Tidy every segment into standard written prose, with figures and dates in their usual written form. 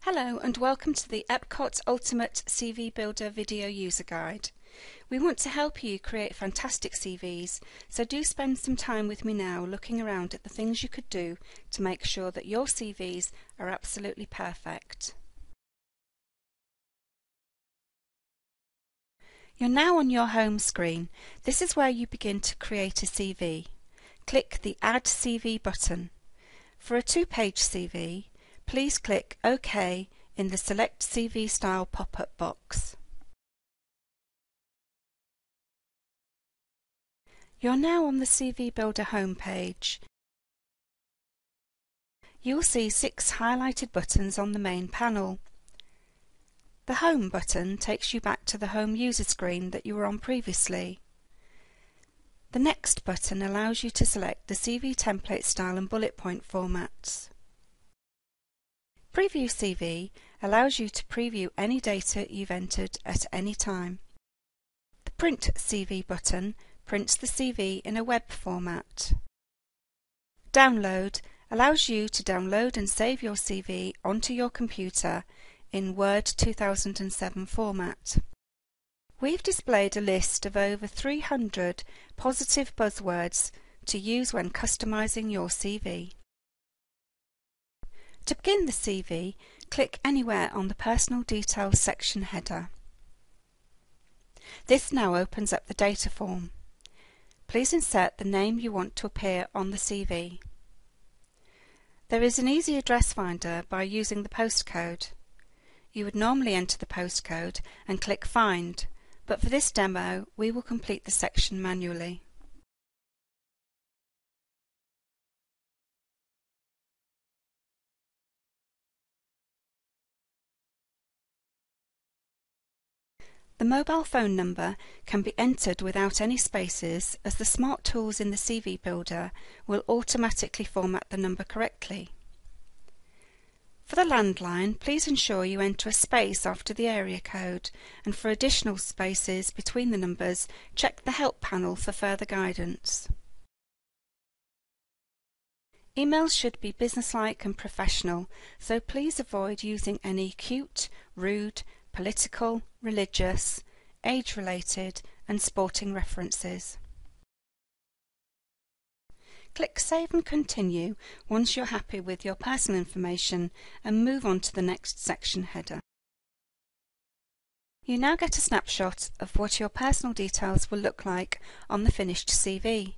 Hello and welcome to the Epcot Ultimate CV Builder Video User Guide. We want to help you create fantastic CVs, so do spend some time with me now looking around at the things you could do to make sure that your CVs are absolutely perfect. You're now on your home screen. This is where you begin to create a CV. Click the Add CV button. For a two-page CV, please click OK in the Select CV Style pop-up box. You're now on the CV Builder homepage. You'll see 6 highlighted buttons on the main panel. The Home button takes you back to the Home user screen that you were on previously. The Next button allows you to select the CV template style and bullet point formats. Preview CV allows you to preview any data you've entered at any time. The Print CV button prints the CV in a web format. Download allows you to download and save your CV onto your computer in Word 2007 format. We've displayed a list of over 300 positive buzzwords to use when customizing your CV. To begin the CV, click anywhere on the Personal Details section header. This now opens up the data form. Please insert the name you want to appear on the CV. There is an easy address finder by using the postcode. You would normally enter the postcode and click Find, but for this demo we will complete the section manually. The mobile phone number can be entered without any spaces, as the smart tools in the CV Builder will automatically format the number correctly. For the landline, please ensure you enter a space after the area code, and for additional spaces between the numbers, check the Help panel for further guidance. Emails should be businesslike and professional, so please avoid using any cute, rude, political, religious, age-related and sporting references. Click Save and Continue once you're happy with your personal information and move on to the next section header. You now get a snapshot of what your personal details will look like on the finished CV.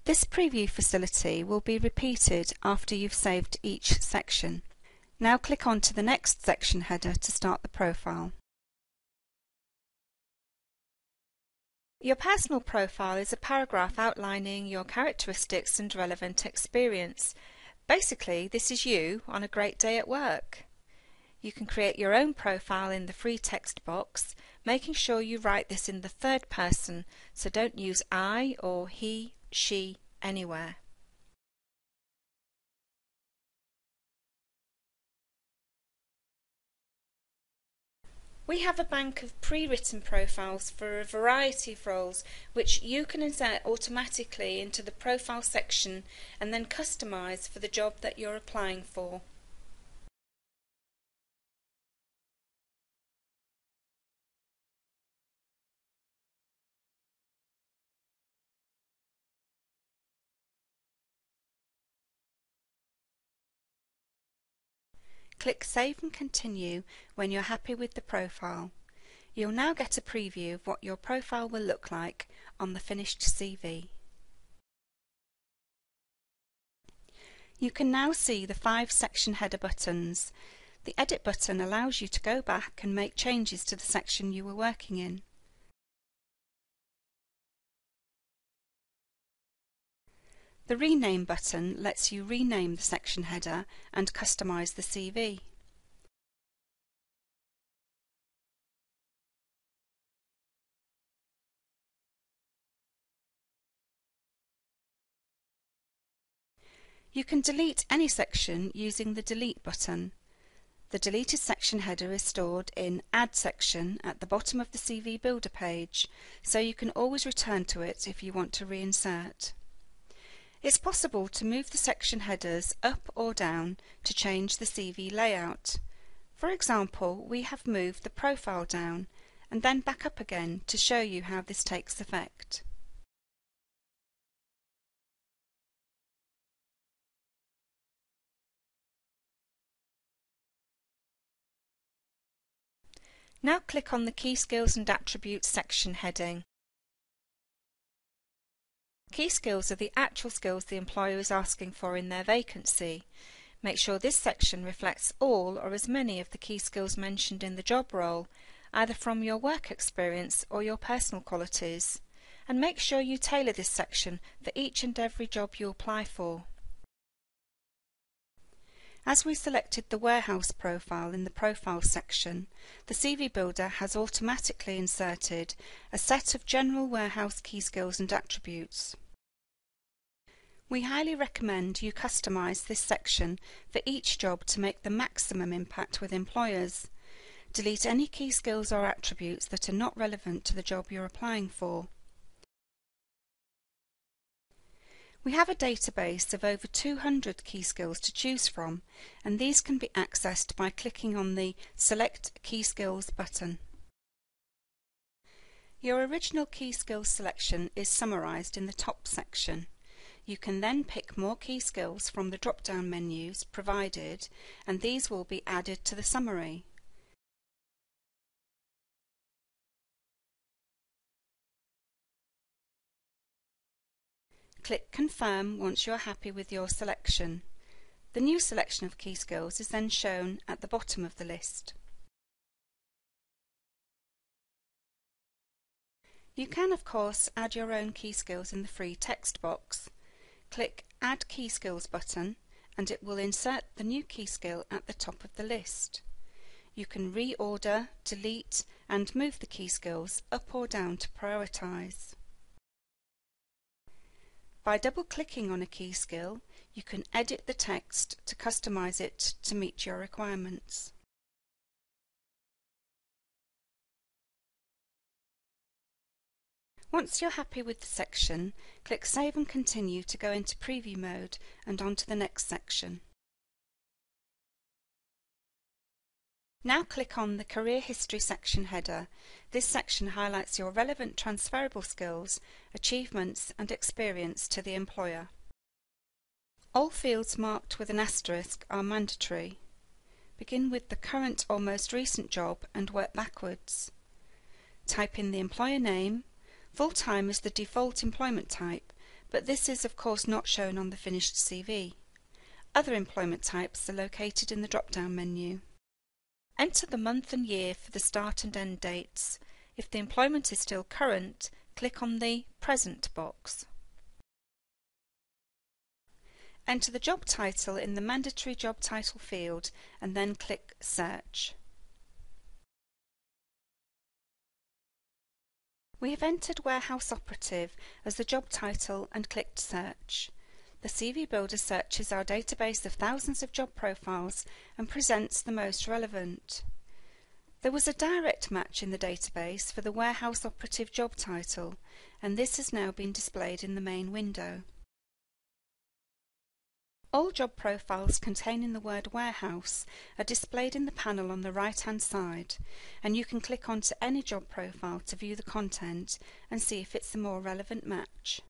This preview facility will be repeated after you've saved each section. Now click on to the next section header to start the profile. Your personal profile is a paragraph outlining your characteristics and relevant experience. Basically, this is you on a great day at work. You can create your own profile in the free text box, making sure you write this in the third person, so don't use I or he, she anywhere. We have a bank of pre-written profiles for a variety of roles which you can insert automatically into the profile section and then customize for the job that you're applying for. Click Save and Continue when you're happy with the profile. You'll now get a preview of what your profile will look like on the finished CV. You can now see the 5 section header buttons. The Edit button allows you to go back and make changes to the section you were working in. The Rename button lets you rename the section header and customize the CV. You can delete any section using the Delete button. The deleted section header is stored in Add section at the bottom of the CV Builder page, so you can always return to it if you want to reinsert. It's possible to move the section headers up or down to change the CV layout. For example, we have moved the profile down and then back up again to show you how this takes effect. Now click on the Key Skills and Attributes section heading. Key skills are the actual skills the employer is asking for in their vacancy. Make sure this section reflects all or as many of the key skills mentioned in the job role, either from your work experience or your personal qualities. And make sure you tailor this section for each and every job you apply for. As we selected the warehouse profile in the Profile section, the CV Builder has automatically inserted a set of general warehouse key skills and attributes. We highly recommend you customise this section for each job to make the maximum impact with employers. Delete any key skills or attributes that are not relevant to the job you're applying for. We have a database of over 200 key skills to choose from, and these can be accessed by clicking on the Select Key Skills button. Your original key skills selection is summarised in the top section. You can then pick more key skills from the drop-down menus provided, and these will be added to the summary. Click Confirm once you are happy with your selection. The new selection of key skills is then shown at the bottom of the list. You can, of course, add your own key skills in the free text box. Click Add Key Skills button and it will insert the new key skill at the top of the list. You can reorder, delete and move the key skills up or down to prioritise. By double-clicking on a key skill, you can edit the text to customise it to meet your requirements. Once you're happy with the section, click Save and Continue to go into preview mode and on to the next section. Now click on the Career History section header. This section highlights your relevant transferable skills, achievements and experience to the employer. All fields marked with an asterisk are mandatory. Begin with the current or most recent job and work backwards. Type in the employer name. Full-time is the default employment type, but this is of course not shown on the finished CV. Other employment types are located in the drop-down menu. Enter the month and year for the start and end dates. If the employment is still current, click on the Present box. Enter the job title in the mandatory job title field and then click Search. We have entered Warehouse Operative as the job title and clicked Search. The CV Builder searches our database of thousands of job profiles and presents the most relevant. There was a direct match in the database for the Warehouse Operative job title, and this has now been displayed in the main window. All job profiles containing the word warehouse are displayed in the panel on the right-hand side, and you can click onto any job profile to view the content and see if it's a more relevant match.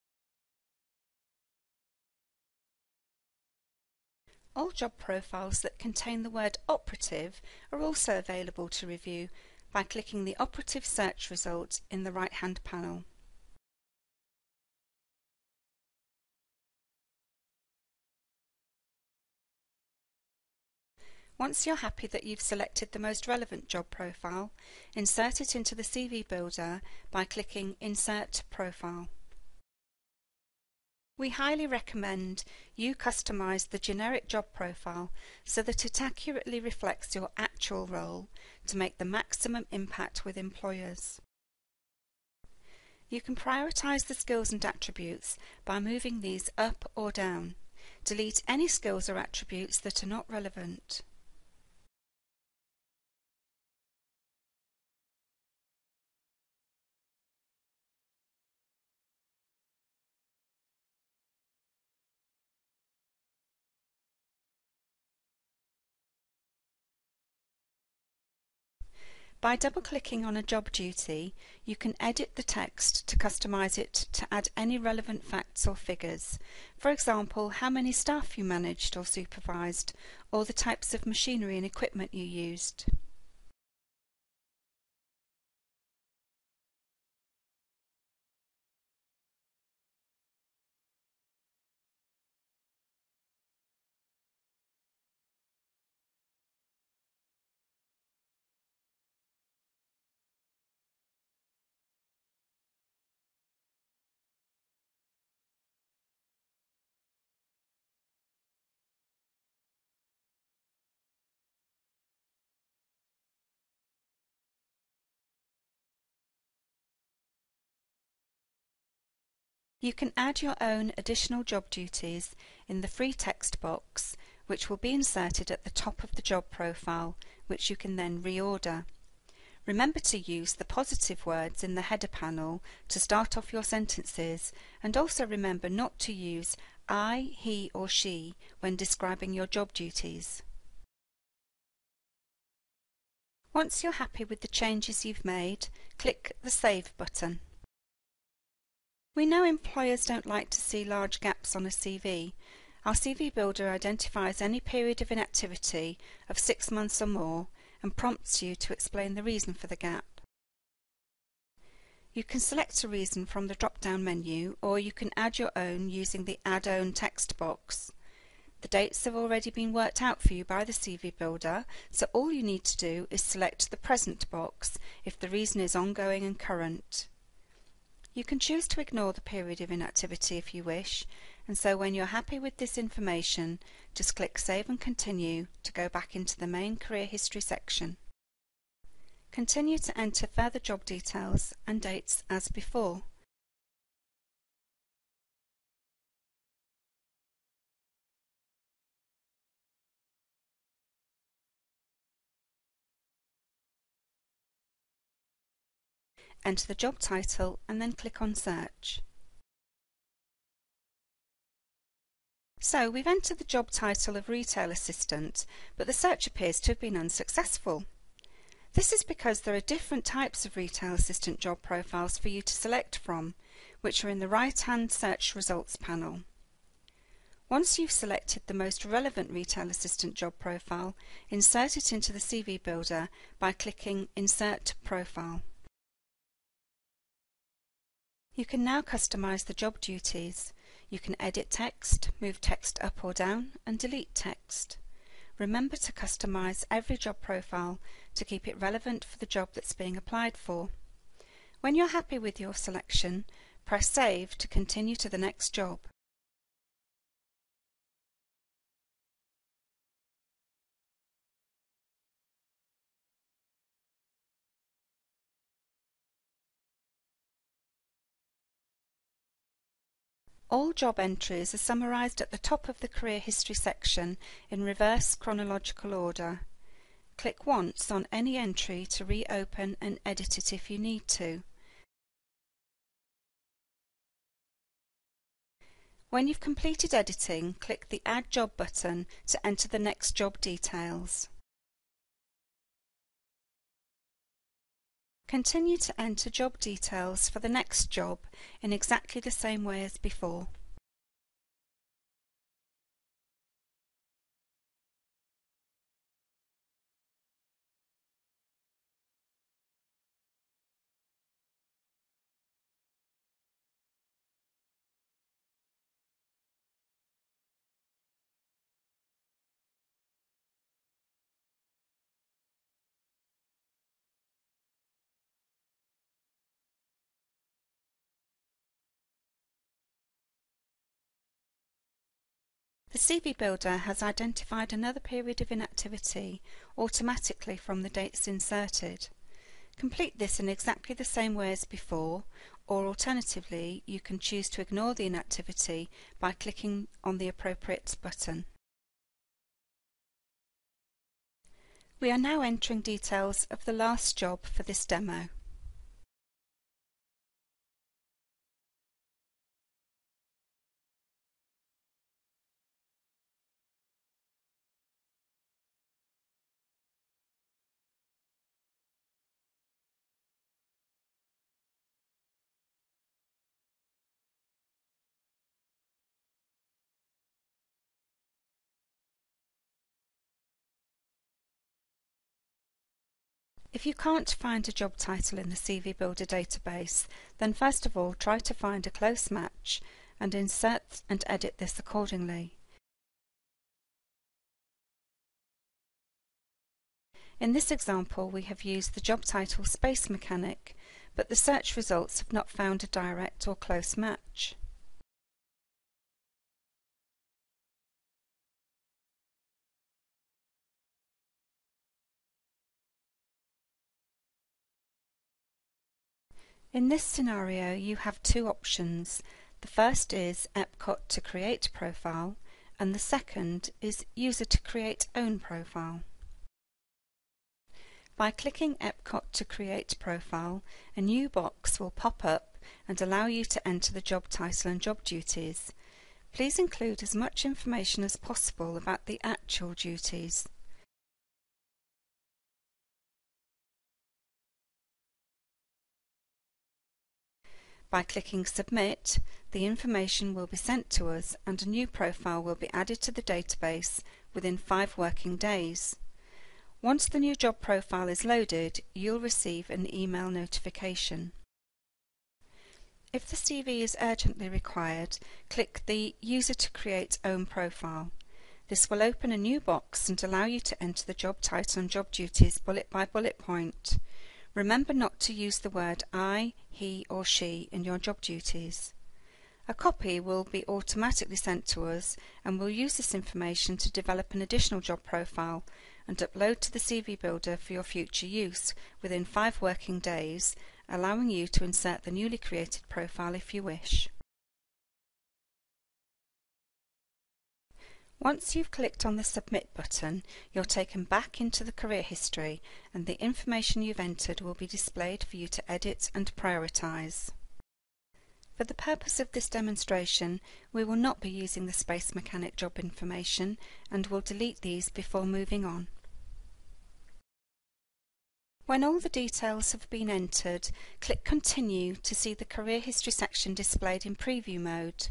All job profiles that contain the word operative are also available to review by clicking the operative search result in the right-hand panel. Once you're happy that you've selected the most relevant job profile, insert it into the CV Builder by clicking Insert Profile. We highly recommend you customise the generic job profile so that it accurately reflects your actual role to make the maximum impact with employers. You can prioritise the skills and attributes by moving these up or down. Delete any skills or attributes that are not relevant. By double-clicking on a job duty, you can edit the text to customize it to add any relevant facts or figures. For example, how many staff you managed or supervised, or the types of machinery and equipment you used. You can add your own additional job duties in the free text box, which will be inserted at the top of the job profile, which you can then reorder. Remember to use the positive words in the header panel to start off your sentences, and also remember not to use I, he or she when describing your job duties. Once you're happy with the changes you've made, click the Save button. We know employers don't like to see large gaps on a CV. Our CV Builder identifies any period of inactivity of 6 months or more and prompts you to explain the reason for the gap. You can select a reason from the drop-down menu, or you can add your own using the Add Own text box. The dates have already been worked out for you by the CV Builder, so all you need to do is select the Present box if the reason is ongoing and current. You can choose to ignore the period of inactivity if you wish, and so when you're happy with this information, just click Save and Continue to go back into the main career history section. Continue to enter further job details and dates as before. Enter the job title and then click on Search. So we've entered the job title of Retail Assistant, but the search appears to have been unsuccessful. This is because there are different types of Retail Assistant job profiles for you to select from, which are in the right-hand Search Results panel. Once you've selected the most relevant Retail Assistant job profile, insert it into the CV Builder by clicking Insert Profile. You can now customize the job duties. You can edit text, move text up or down, and delete text. Remember to customize every job profile to keep it relevant for the job that's being applied for. When you're happy with your selection, press Save to continue to the next job. All job entries are summarised at the top of the Career History section in reverse chronological order. Click once on any entry to reopen and edit it if you need to. When you've completed editing, click the Add Job button to enter the next job details. Continue to enter job details for the next job in exactly the same way as before. The CV Builder has identified another period of inactivity automatically from the dates inserted. Complete this in exactly the same way as before, or alternatively you can choose to ignore the inactivity by clicking on the appropriate button. We are now entering details of the last job for this demo. If you can't find a job title in the CV Builder database, then first of all try to find a close match and insert and edit this accordingly. In this example we have used the job title Space Mechanic, but the search results have not found a direct or close match. In this scenario you have two options. The first is Epcot to create profile and the second is user to create own profile. By clicking Epcot to create profile, a new box will pop up and allow you to enter the job title and job duties. Please include as much information as possible about the actual duties. By clicking Submit, the information will be sent to us and a new profile will be added to the database within 5 working days. Once the new job profile is loaded, you'll receive an email notification. If the CV is urgently required, click the User to Create Own Profile. This will open a new box and allow you to enter the job title and job duties bullet by bullet point. Remember not to use the word I, he or she in your job duties. A copy will be automatically sent to us and we'll use this information to develop an additional job profile and upload to the CV Builder for your future use within 5 working days, allowing you to insert the newly created profile if you wish. Once you've clicked on the Submit button, you're taken back into the career history and the information you've entered will be displayed for you to edit and prioritise. For the purpose of this demonstration, we will not be using the Space Mechanic job information and will delete these before moving on. When all the details have been entered, click Continue to see the career history section displayed in preview mode.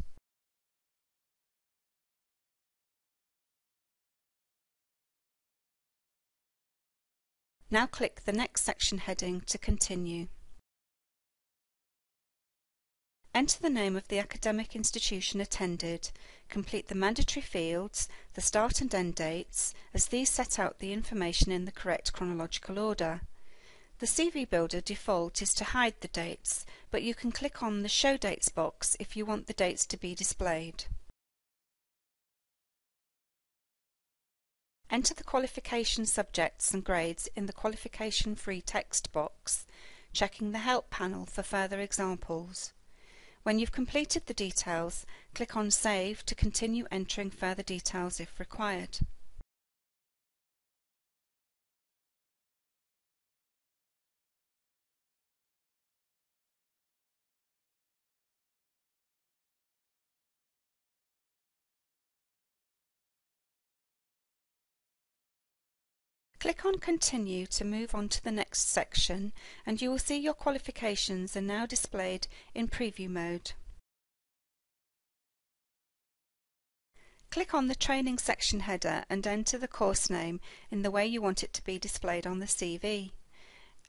Now click the Next Section heading to continue. Enter the name of the academic institution attended, complete the mandatory fields, the start and end dates, as these set out the information in the correct chronological order. The CV Builder default is to hide the dates, but you can click on the Show Dates box if you want the dates to be displayed. Enter the qualification subjects and grades in the qualification free text box, checking the Help panel for further examples. When you've completed the details, click on Save to continue entering further details if required. Click on Continue to move on to the next section and you will see your qualifications are now displayed in preview mode. Click on the Training section header and enter the course name in the way you want it to be displayed on the CV.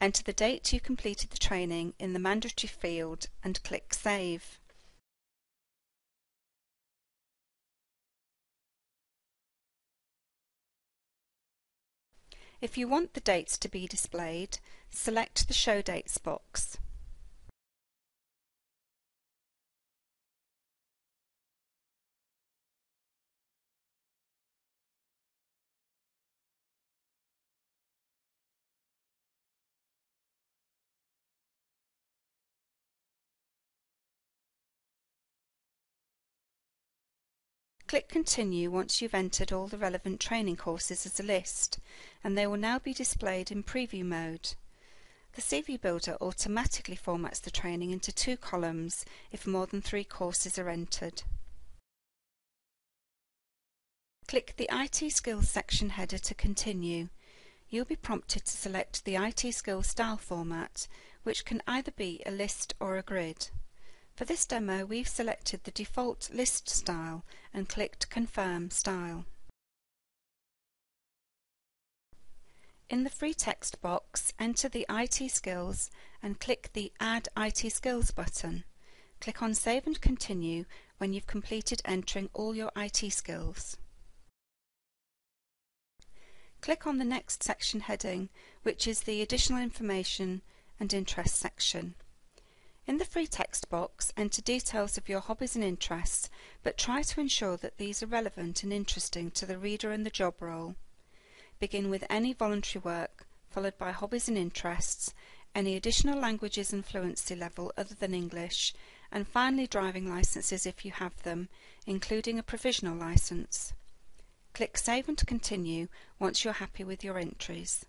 Enter the date you completed the training in the mandatory field and click Save. If you want the dates to be displayed, select the Show Dates box. Click Continue once you've entered all the relevant training courses as a list, and they will now be displayed in preview mode. The CV Builder automatically formats the training into 2 columns if more than 3 courses are entered. Click the IT Skills section header to continue. You'll be prompted to select the IT Skills style format, which can either be a list or a grid. For this demo, we've selected the default list style and clicked Confirm Style. In the free text box, enter the IT skills and click the Add IT Skills button. Click on Save and Continue when you've completed entering all your IT skills. Click on the next section heading, which is the Additional Information and Interest section. In the free text box, enter details of your hobbies and interests, but try to ensure that these are relevant and interesting to the reader and the job role. Begin with any voluntary work, followed by hobbies and interests, any additional languages and fluency level other than English, and finally driving licenses if you have them, including a provisional license. Click Save and Continue once you're happy with your entries.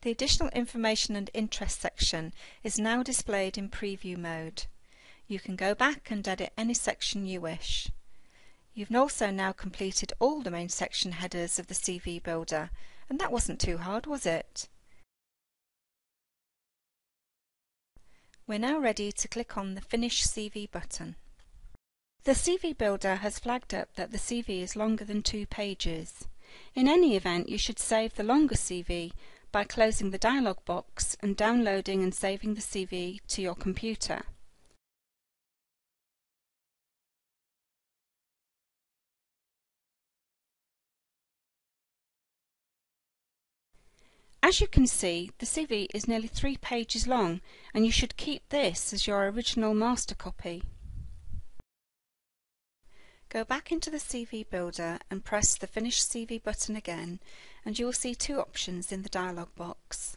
The Additional Information and Interest section is now displayed in preview mode. You can go back and edit any section you wish. You've also now completed all the main section headers of the CV Builder, and that wasn't too hard, was it? We're now ready to click on the Finish CV button. The CV Builder has flagged up that the CV is longer than 2 pages. In any event, you should save the longer CV by closing the dialog box and downloading and saving the CV to your computer. As you can see, the CV is nearly 3 pages long, and you should keep this as your original master copy. Go back into the CV Builder and press the Finish CV button again, and you will see 2 options in the dialog box.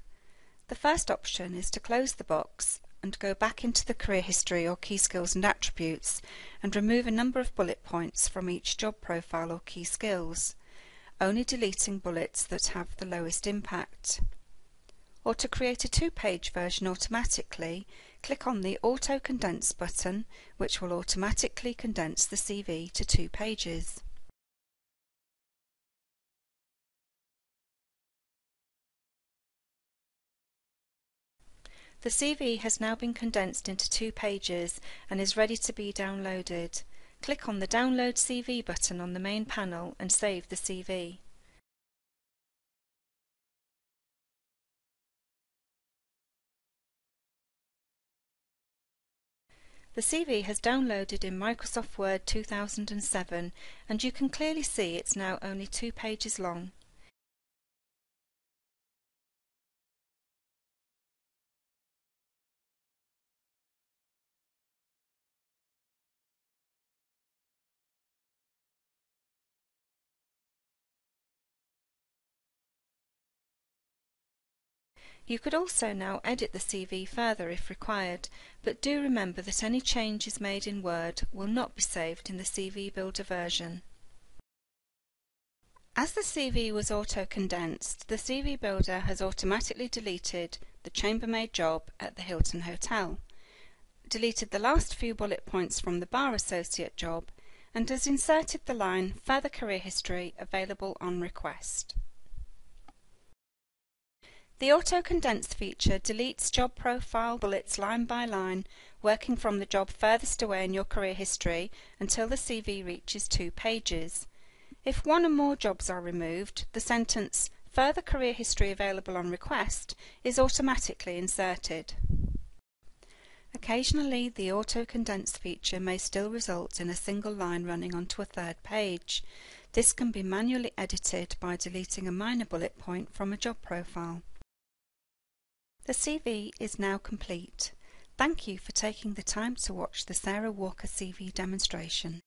The first option is to close the box and go back into the career history or key skills and attributes and remove a number of bullet points from each job profile or key skills, only deleting bullets that have the lowest impact. Or to create a 2-page version automatically, click on the Auto Condense button, which will automatically condense the CV to 2 pages. The CV has now been condensed into 2 pages and is ready to be downloaded. Click on the Download CV button on the main panel and save the CV. The CV has downloaded in Microsoft Word 2007, and you can clearly see it's now only 2 pages long. You could also now edit the CV further if required, but do remember that any changes made in Word will not be saved in the CV Builder version. As the CV was auto-condensed, the CV Builder has automatically deleted the chambermaid job at the Hilton Hotel, deleted the last few bullet points from the bar associate job, and has inserted the line Further Career History available on request. The auto-condense feature deletes job profile bullets line by line, working from the job furthest away in your career history until the CV reaches 2 pages. If one or more jobs are removed, the sentence Further Career History available on request is automatically inserted. Occasionally, the auto-condense feature may still result in a single line running onto a 3rd page. This can be manually edited by deleting a minor bullet point from a job profile. The CV is now complete. Thank you for taking the time to watch the Sarah Walker CV demonstration.